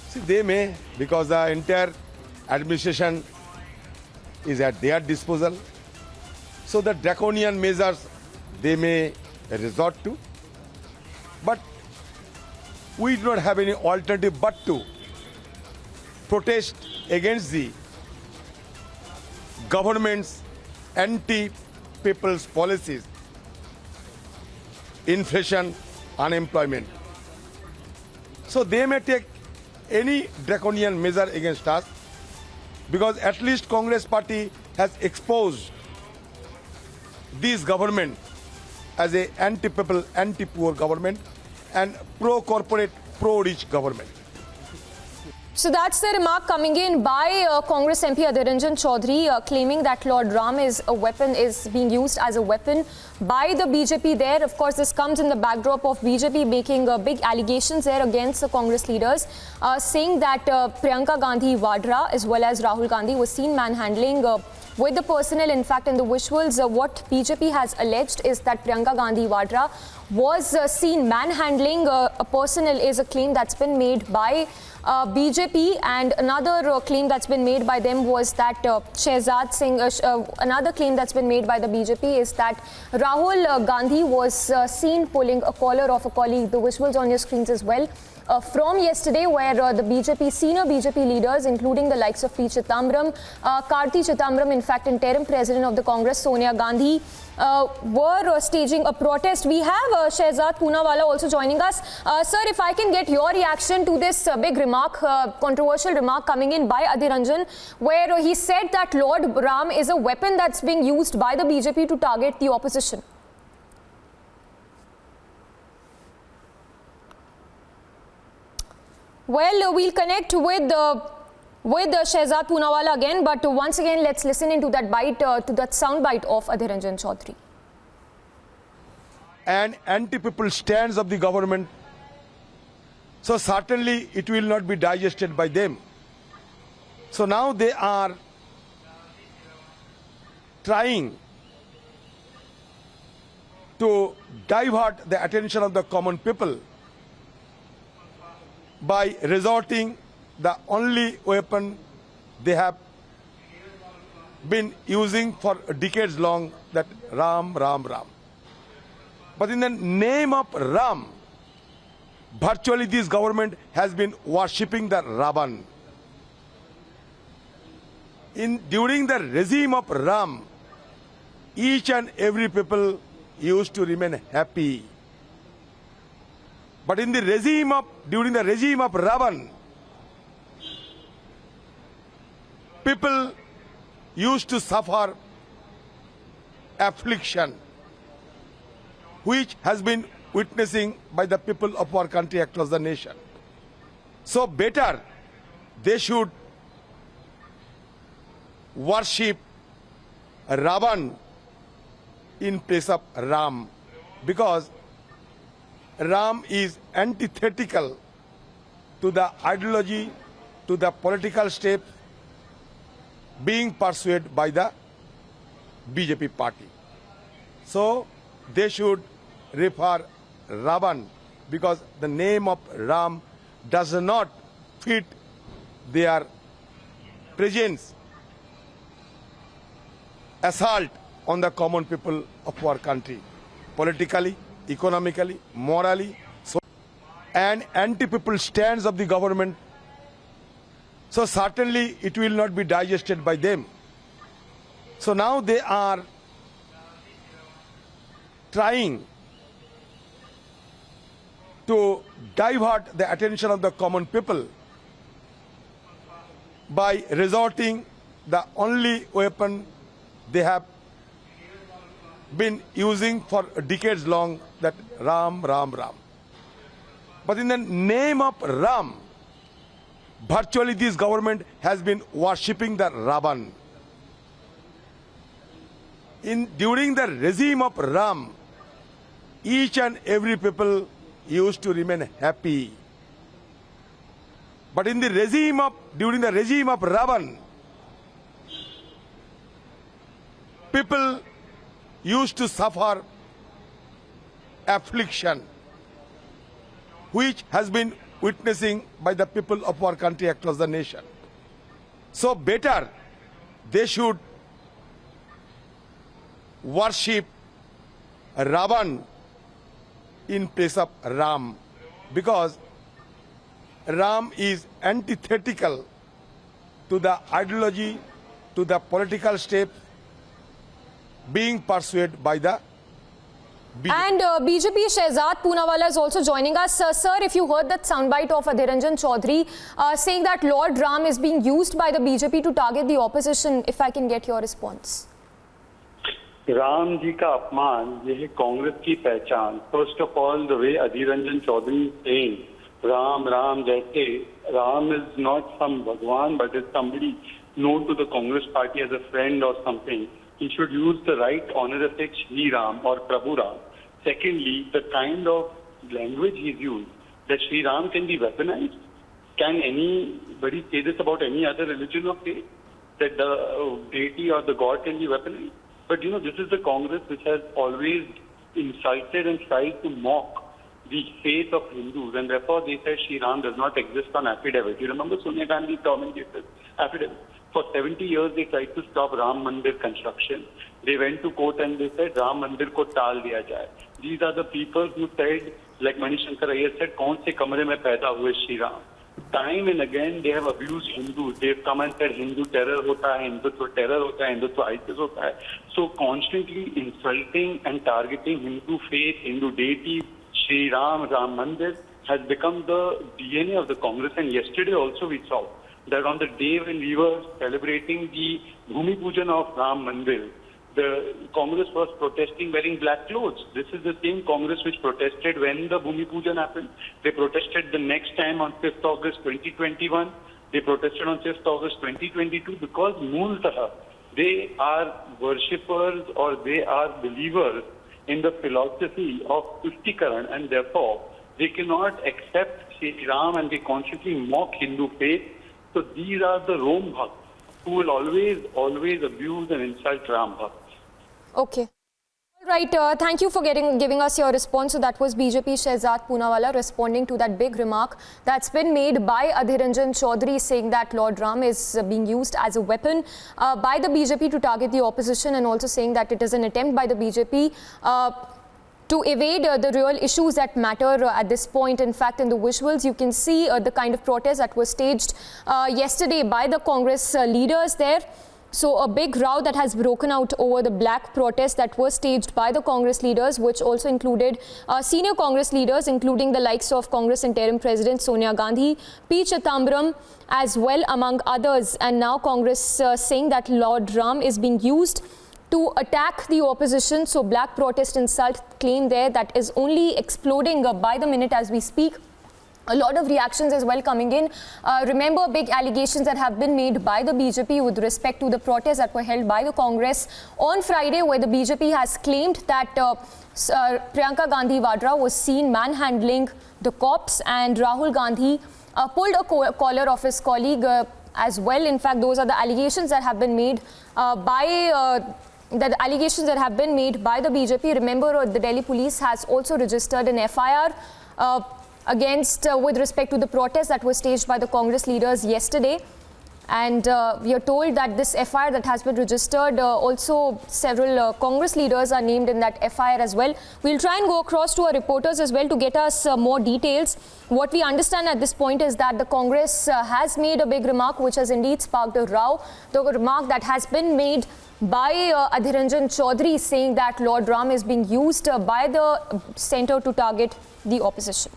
See, they may, because the entire administration is at their disposal. So the draconian measures they may resort to. But we do not have any alternative but to protest against the government's anti-people's policies, inflation, unemployment. So they may take any draconian measure against us, because at least Congress party has exposed this government as a anti-people, anti-poor government and pro-corporate, pro-rich government. So that's the remark coming in by Congress MP Adhir Chaudhary, claiming that Lord Ram is a weapon, is being used as a weapon by the BJP there. Of course, this comes in the backdrop of BJP making big allegations there against the Congress leaders, saying that Priyanka Gandhi Vadra as well as Rahul Gandhi was seen manhandling with the personnel. In fact, in the visuals, what BJP has alleged is that Priyanka Gandhi Vadra was seen manhandling a personnel, is a claim that's been made by BJP, and another claim that's been made by them was that Shehzad Singh, another claim that's been made by the BJP is that Rahul Gandhi was seen pulling a collar of a colleague. The visuals on your screens as well. From yesterday, where the BJP, senior BJP leaders, including the likes of P. Chidambaram, Karti Chidambaram, in fact, interim president of the Congress, Sonia Gandhi, were staging a protest. We have Shehzad Poonawalla also joining us. Sir, if I can get your reaction to this big remark, controversial remark coming in by Adhir, where he said that Lord Ram is a weapon that's being used by the BJP to target the opposition. Well, we'll connect with Shehzad Poonawalla again, but once again, let's listen into that bite, to that sound bite of Adhir Chaudhary. And anti-people stands of the government, so certainly it will not be digested by them. So now they are trying to divert the attention of the common people by resorting the only weapon they have been using for decades long, that Ram, Ram, Ram. But in the name of Ram, virtually this government has been worshipping the Raavan. During the regime of Ram, each and every people used to remain happy. But in the regime of, during the regime of Raavan, people used to suffer affliction, which has been witnessing by the people of our country across the nation. So better they should worship Raavan in place of Ram, because Ram is antithetical to the ideology, to the political step being pursued by the BJP party. So they should refer Raavan, because the name of Ram does not fit their presence assault on the common people of our country, politically, economically, morally, so, and anti-people stands of the government. So certainly it will not be digested by them. So now they are trying to divert the attention of the common people by resorting the only weapon they have been using for decades long, that Ram, Ram, Ram. But in the name of Ram, virtually this government has been worshipping the Raavan. During the regime of Ram, each and every people used to remain happy. But in the regime of, during the regime of Raavan, people used to suffer affliction, which has been witnessing by the people of our country across the nation. So better they should worship Raavan in place of Ram, because Ram is antithetical to the ideology, to the political step being pursued by the BJP. And BJP Shehzad Poonawalla is also joining us. Sir, if you heard that soundbite of Adhir Chaudhary saying that Lord Ram is being used by the BJP to target the opposition, if I can get your response. Ram ji का अपमान ये है कांग्रेस की पहचान. First of all the way Adhir Ranjan Chowdhury saying Ram Ram जैसे Ram is not some bhagwan but is somebody known to the Congress party as a friend or something. He should use the right honorific Shri Ram or Prabhu Ram. Secondly, the kind of language he's used, that Shri Ram can be weaponized. Can anybody say this about any other religion or faith? That the deity or the God can be weaponized? But you know, this is the Congress which has always insulted and tried to mock the faith of Hindus, and therefore they said Shri Ram does not exist on affidavit. You remember Sonia Gandhi terminated affidavit? For 70 years they tried to stop Ram Mandir construction. They went to court and they said Ram Mandir ko taal diya jaye. These are the people who said, like Manish Shankar Iyer said, kaun se kamre mein paida hue Shri Ram. Time and again they have abused Hindus. They've come and said Hindu terror hota hai, Hindutva terror hota hai, Hindutva ISIS hota hai. So constantly insulting and targeting Hindu faith, Hindu deity, Shri Ram, Ram Mandir has become the DNA of the Congress. And yesterday also we saw that on the day when we were celebrating the Bhumi Pujan of Ram Mandir, the Congress was protesting wearing black clothes. This is the same Congress which protested when the Bhumi Pujan happened. They protested the next time on 5th August 2021. They protested on 5th August 2022 because Mooltaha, they are worshippers or they are believers in the philosophy of Tuštikaran, and therefore they cannot accept Shri Ram and they constantly mock Hindu faith. So these are the Rom Bhakts who will always abuse and insult Ram Bhakts. Okay. All right. Thank you for giving us your response. So that was BJP Shehzad Poonawalla responding to that big remark that's been made by Adhir Chaudhary, saying that Lord Ram is being used as a weapon by the BJP to target the opposition, and also saying that it is an attempt by the BJP to evade the real issues that matter at this point. In fact, in the visuals, you can see the kind of protest that was staged yesterday by the Congress leaders there. So a big row that has broken out over the black protest that was staged by the Congress leaders, which also included senior Congress leaders, including the likes of Congress interim President Sonia Gandhi, P. Chidambaram, as well, among others. And now Congress saying that Lord Ram is being used to attack the opposition. So black protest insult claim there that is only exploding by the minute as we speak. A lot of reactions as well coming in. Remember big allegations that have been made by the BJP with respect to the protests that were held by the Congress on Friday, where the BJP has claimed that Priyanka Gandhi Vadra was seen manhandling the cops, and Rahul Gandhi pulled a collar of his colleague as well. In fact, those are the allegations that have been made by the BJP. Remember, the Delhi police has also registered an FIR against with respect to the protest that was staged by the Congress leaders yesterday. And we are told that this FIR that has been registered, also several Congress leaders are named in that FIR as well. We'll try and go across to our reporters as well to get us more details. What we understand at this point is that the Congress has made a big remark which has indeed sparked a row. The remark that has been made by Adhir Chaudhary, saying that Lord Ram is being used by the centre to target the opposition.